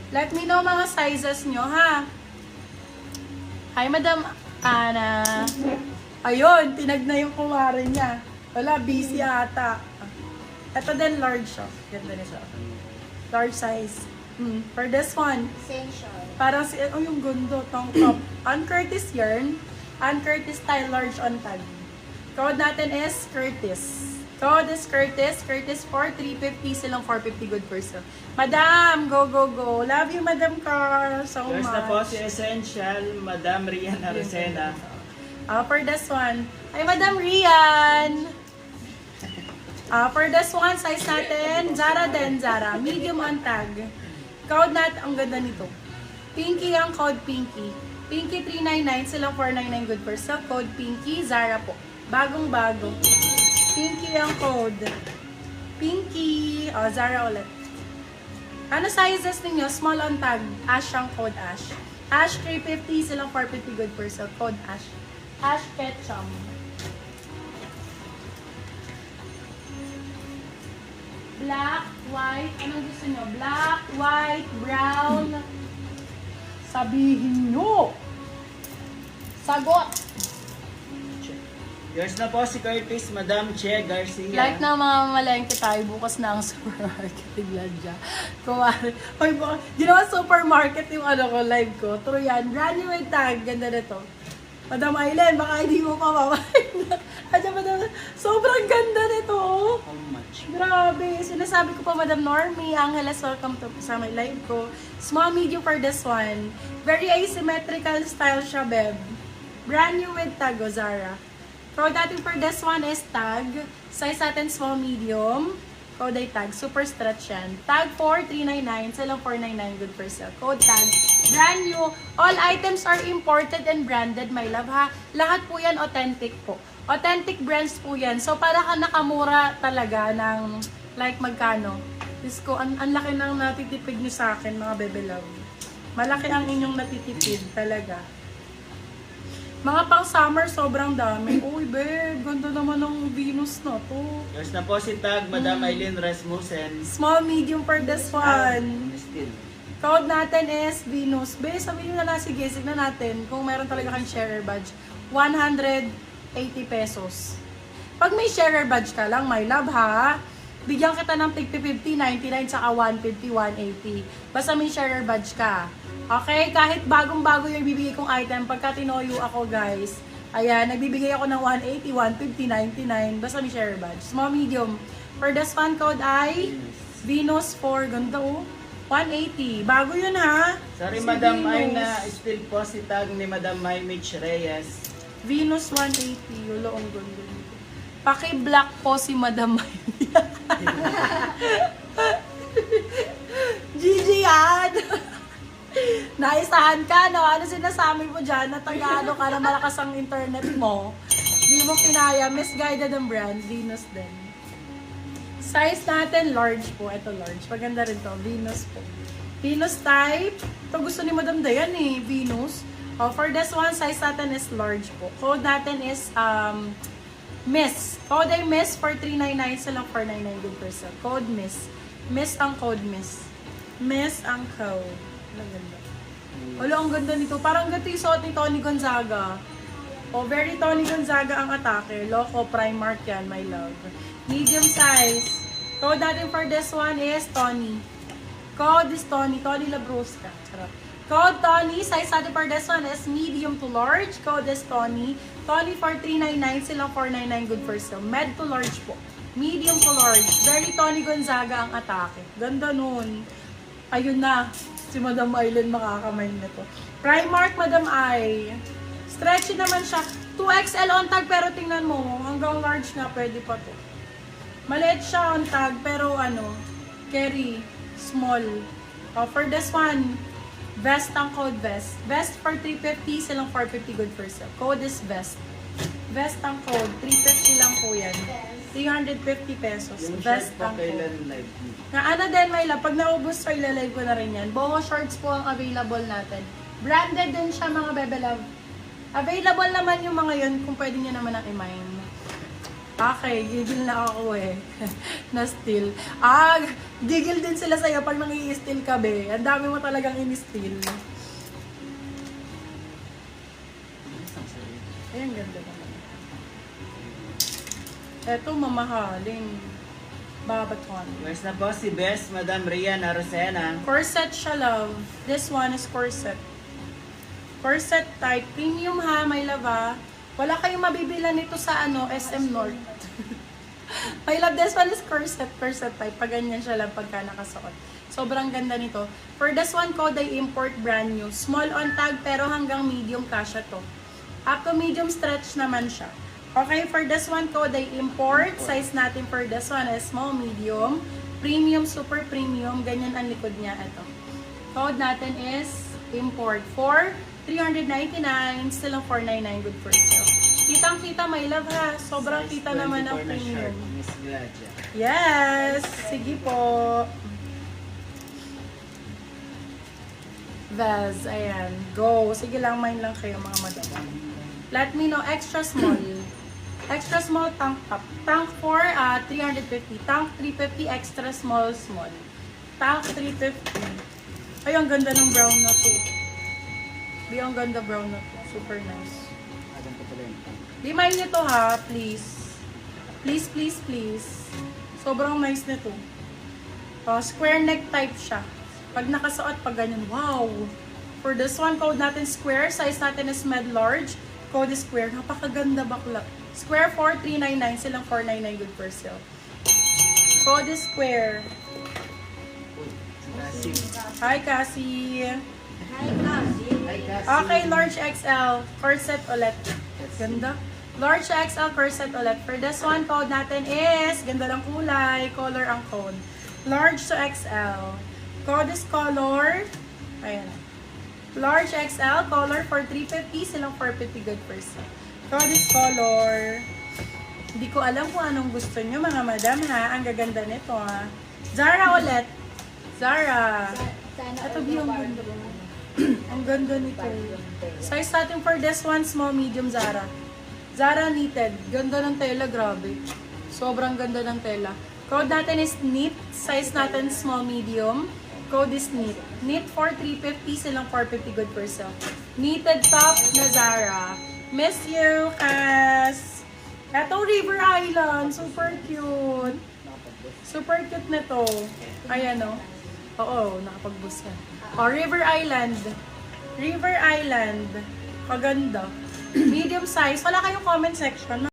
Let me know mga sizes nyo, ha? Hi, Madam Ana. Ayun, tinag na yung kumare niya. Wala, busy ata. Ito din, large siya. Ganda na siya. Large size. For this one, Essential. parang si, oh yung gundo, tong top. Ann Curtis yarn. Ann Curtis style large on tag. Code natin is Curtis. Code is Curtis. Curtis for 350, silang 450 good person. Madam, go, go, go. Love you, Madam Carl, so First much. na po si Essential, Madam Rian Aracena. For this one, ay Madam Rian. For this one, size natin, Zara din, Zara. Medium on tag. Code natin, ang ganda nito. Pinky ang code Pinky. Pinky 399, silang 499 good person. Code Pinky, Zara po. Bagong bago. Pinky ang code. Pinky. Zara ulit. Ano sizes ninyo? Small on tag. Ash ang code Ash. Ash 350, silang 450 good person. Code Ash. Ash Ketchum. Black, white. Anong gusto nyo? Black, white, brown. Sabihin nyo. Sagot. Yours na po si Curtis, Madam Che Garcia. Like na mga mamalengke tayo, bukas na ang supermarket. Tiglan dyan. Kumari. Hoy, ginawa supermarket yung ano ko, live ko. True yan. Brand new with tag. Ganda na to. Madam Aileen, baka hindi mo pa mamahin. Adya, Madam, sobrang ganda nito. Oh. How much? Grabe. Sinasabi ko pa, Madam Normie, Angeles, welcome to sa my live ko. Small, medium for this one. Very asymmetrical style siya, Beb. Brand new with tag, Zara. Code natin for this one is tag. Size natin small, medium. Code ay tag. Super stretch yan. Tag 4399. Silang 499. Good for sale. Code tag. Brand new. All items are imported and branded, my love, ha. Lahat po yan authentic po. Authentic brands po yan. So, para ka nakamura talaga ng like magkano. Diyos ko, ang laki ng natitipid nyo sa akin, mga bebe love. Malaki ang inyong natitipid talaga. Mga pang summer, sobrang dami. Uy, babe, ganda naman ng Venus na to. Yours na po si Tag, Madam Aileen Rasmussen. Small, medium for this one. Still. Code natin is Venus. Babe, sabihin na lang, sige, signan natin kung meron talaga kang sharer badge. 180 pesos. Pag may sharer badge ka lang, my love, ha? Bigyan kita ng tig 50, 99, saka 150, 180. Basta may sharer badge ka. Okay? Kahit bagong-bago yung ibibigay kong item, pagka tinoyo ako, guys, ayan, nagbibigay ako ng 180, 150, 99, basta may share badge. Small, medium. For this one code ay Venus 4. Ganda, oh. 180. Bago yun, ha? Sorry, Si Madam Venus. Ay na still po si Tag ni Madam May Mitch Reyes. Venus 180. Yulo, ang ganda nito. Paki-black po si Madam May. Gigi yan! Naisahan ka, no? Ano sinasabi mo dyan? Na taga-ano ka na malakas ang internet mo? Di mo kinaya. Misguided ang brand. Venus din. Size natin, large po. Ito large. Paganda rin to. Venus po. Venus type. Ito gusto ni Madam Dayan eh. Venus. For this one, size natin is large po. Code natin is Miss. Code ay Miss for 399 silang 499 good person. Code Miss. Miss ang code Miss. Miss ang code. Ang ganda. Wala, ang ganda nito. Parang ganito yung suot ni Tony Gonzaga. Very Tony Gonzaga ang atake. Loco, Primark yan, my love. Medium size. Code natin for this one is Tony. Code is Tony. Tony Labrusca. Charot. Code Tony. Size natin for this one is medium to large. Code is Tony. Tony for 399. Silang 499 good for sale. Med to large po. Medium to large. Very Tony Gonzaga ang atake. Ganda nun. Ayun na. Si Madam Aileen makakamay na to. Primark, Madam Ai. Stretchy naman siya. 2XL on tag, pero tingnan mo, hanggang large na pwede pa to. Maliit siya on tag, pero ano, carry, small. For this one, vest ang code vest. Vest for 350, silang 450 good for sale. Code is vest. Vest ang code, 350 lang po yan. 350 pesos. Yung Vest shirt po ang code. kailan live? Na ano din, my love, pag naubos ko, ilalive ko na rin yan. Boho shorts po ang available natin. Branded din siya, mga bebe love. Available naman yung mga yun kung pwede nyo naman ang i-mine. Okay, gigil na ako eh. Na steal. Gigil din sila sa'yo pag nang i-steal ka, be. Ang dami mo talagang in-steal. Ay, ang ganda naman. Eto, mamahaling. Babaton. Yours na po si Best Madam Rian Arosena. Corset siya, love. This one is corset. Corset type. Premium ha, may lava. Wala kayong mabibilan nito sa SM North. My love, this one is corset type. Pag ganyan siya lang pagka nakasuot. Sobrang ganda nito. For this one, code ay import brand new. Small on tag pero hanggang medium kasha to. Up to medium stretch naman siya. Okay, for this one, code ay import. Size natin for this one is small, medium, premium, super premium. Ganyan ang likod niya. Ito. Code natin is import for 399, still ang 499, good for sale. Kitang-kita, my love ha. Sobrang kita naman ang 24 na premium. shirt, Miss Gladia. Yes! Sige po. Vaz, ayan. Go. Sige lang, mine lang kayo mga madam. Let me know, extra small. Extra small tank top. Tank 4, 350. Tank 350, extra small, small. Tank 350. Ay, ang ganda ng brown na to. Di, ang ganda brown na to. Super nice. Di, mine nyo to ha, please. Please, please, please. Sobrang nice nito. Square neck type siya. Pag nakasuot, pag ganyan, wow! For this one, code natin square. Size natin is med large. Code is square. Napakaganda bakla. Square 4, 399. Silang 499, good for sale. Code is square. Hi, Cassie. Hi, Cassie. Okay, large XL. Corset ulit. Ganda. Large XL corset ulit. For this one, code natin is, ganda ng kulay, color ang code. Large to XL. Code is color. Ayan. Large XL, color for 350, silang 450, good for sale. Code is color. Hindi ko alam kung anong gusto nyo, mga madam ha. Ang gaganda nito ha. Zara ulit. Zara. Ito yung ganda. Ang ganda nito. Size natin for this one, small, medium, Zara. Zara knitted. Ganda ng tela, grabe. Sobrang ganda ng tela. Code natin is knit. Size natin small, medium. Code is knit. Knit for 350, silang 450, good for sale. Knitted top na Zara. Miss you, Cass. Eto, River Island. Super cute. Super cute na to. Ayan o. Oo, nakapag-boost yan. River Island. River Island. Paganda. Medium size. Wala kayong comment section.